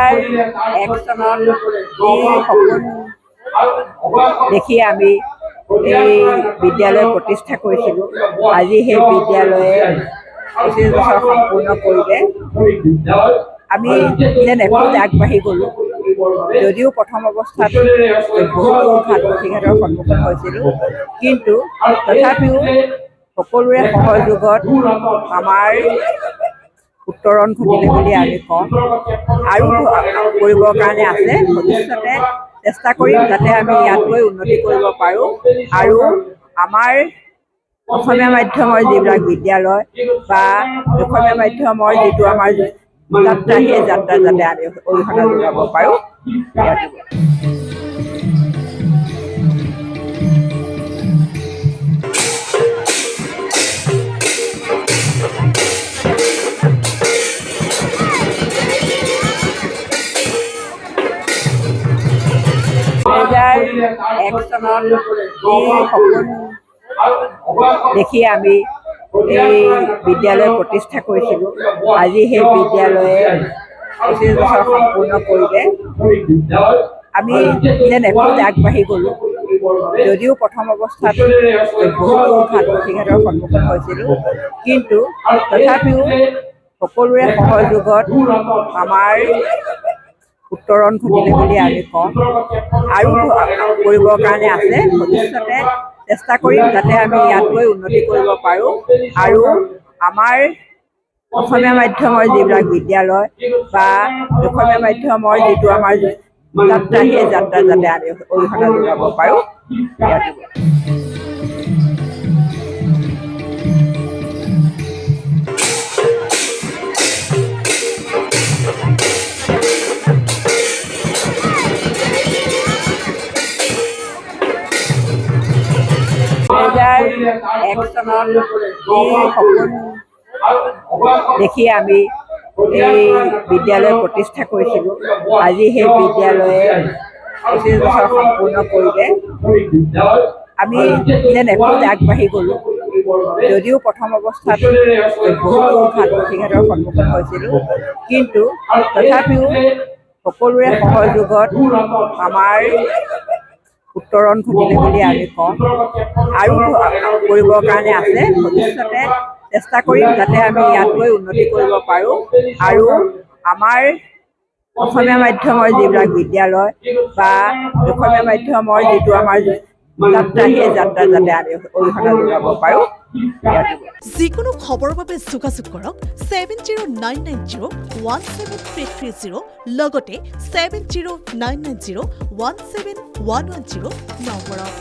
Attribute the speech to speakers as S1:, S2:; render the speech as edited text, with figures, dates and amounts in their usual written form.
S1: 2001 চনত যি সপোন দেখি আমি এই বিদ্যালয় প্ৰতিষ্ঠা কৰিছিলোঁ, আজি সেই বিদ্যালয়ে 25 বছৰ সম্পূৰ্ণ কৰিলে। আমি যেন এখোজ আগবাঢ়ি গ'লোঁ। যদিও প্ৰথম অৱস্থাত বহুতো ঘাত প্ৰতিঘাতৰ সন্মুখীন হৈছিলোঁ, কিন্তু তথাপিও সকলোৰে সহযোগত আমাৰ উত্তৰণ ঘটিলে বুলি আমি কওঁ। আৰু কৰিবৰ কাৰণে আছে, ভৱিষ্যতে চেষ্টা কৰিম যাতে আমি ইয়াতকৈ উন্নতি কৰিব পাৰোঁ। আৰু আমাৰ অসমীয়া মাধ্যমৰ যিবিলাক বিদ্যালয় বা অসমীয়া মাধ্যমৰ যিটো আমাৰ যাত্ৰা, সেই যাত্ৰাত যাতে আমি অৰিহণা যোগাব পাৰোঁ। এক চনত যি সপোন দেখি আমি এই বিদ্যালয় প্ৰতিষ্ঠা কৰিছিলোঁ, আজি সেই বিদ্যালয়ে 25 বছৰ সম্পূৰ্ণ কৰিলে। আমি যেন এখোজ আগবাঢ়ি গ'লোঁ। যদিও প্ৰথম অৱস্থাত বহুতো ঘাত প্ৰতিঘাতৰ সন্মুখীন হৈছিলোঁ, কিন্তু তথাপিও সকলোৰে সহযোগত আমাৰ উত্তৰণ ঘটিলে বুলি আমি কওঁ। আৰু কৰিবৰ কাৰণে আছে, ভৱিষ্যতে চেষ্টা কৰিম যাতে আমি ইয়াতকৈ উন্নতি কৰিব পাৰোঁ। আৰু আমাৰ অসমীয়া মাধ্যমৰ যিবিলাক বিদ্যালয় বা অসমীয়া মাধ্যমৰ যিটো আমাৰ যাত্ৰা, সেই যাত্ৰাত যাতে আমি অৰিহণা যোগাব পাৰোঁ। এক চনত যি সপোন দেখি আমি এই বিদ্যালয় প্ৰতিষ্ঠা কৰিছিলোঁ, আজি সেই বিদ্যালয়ে 25 বছৰ সম্পূৰ্ণ কৰিলে। আমি যেন এখোজ আগবাঢ়ি গ'লোঁ। যদিও প্ৰথম অৱস্থাত বহুতো ঘাত প্ৰতিঘাতৰ সন্মুখীন হৈছিলোঁ, কিন্তু তথাপিও সকলোৰে সহযোগত আমাৰ উত্তৰণ ঘটিলে বুলি আমি কওঁ। আৰু কৰিবৰ কাৰণে আছে, ভৱিষ্যতে চেষ্টা কৰিম যাতে আমি ইয়াতকৈ উন্নতি কৰিব পাৰোঁ। আৰু আমাৰ অসমীয়া মাধ্যমৰ যিবিলাক বিদ্যালয় বা অসমীয়া মাধ্যমৰ যিটো আমাৰ যাত্ৰা, সেই যাত্ৰাত যাতে আমি অৰিহণা যোগাব পাৰোঁ।
S2: যিকোনো খবৰৰ বাবে যোগাযোগ কৰক 7099017330 লগতে 7099017110 নম্বৰত।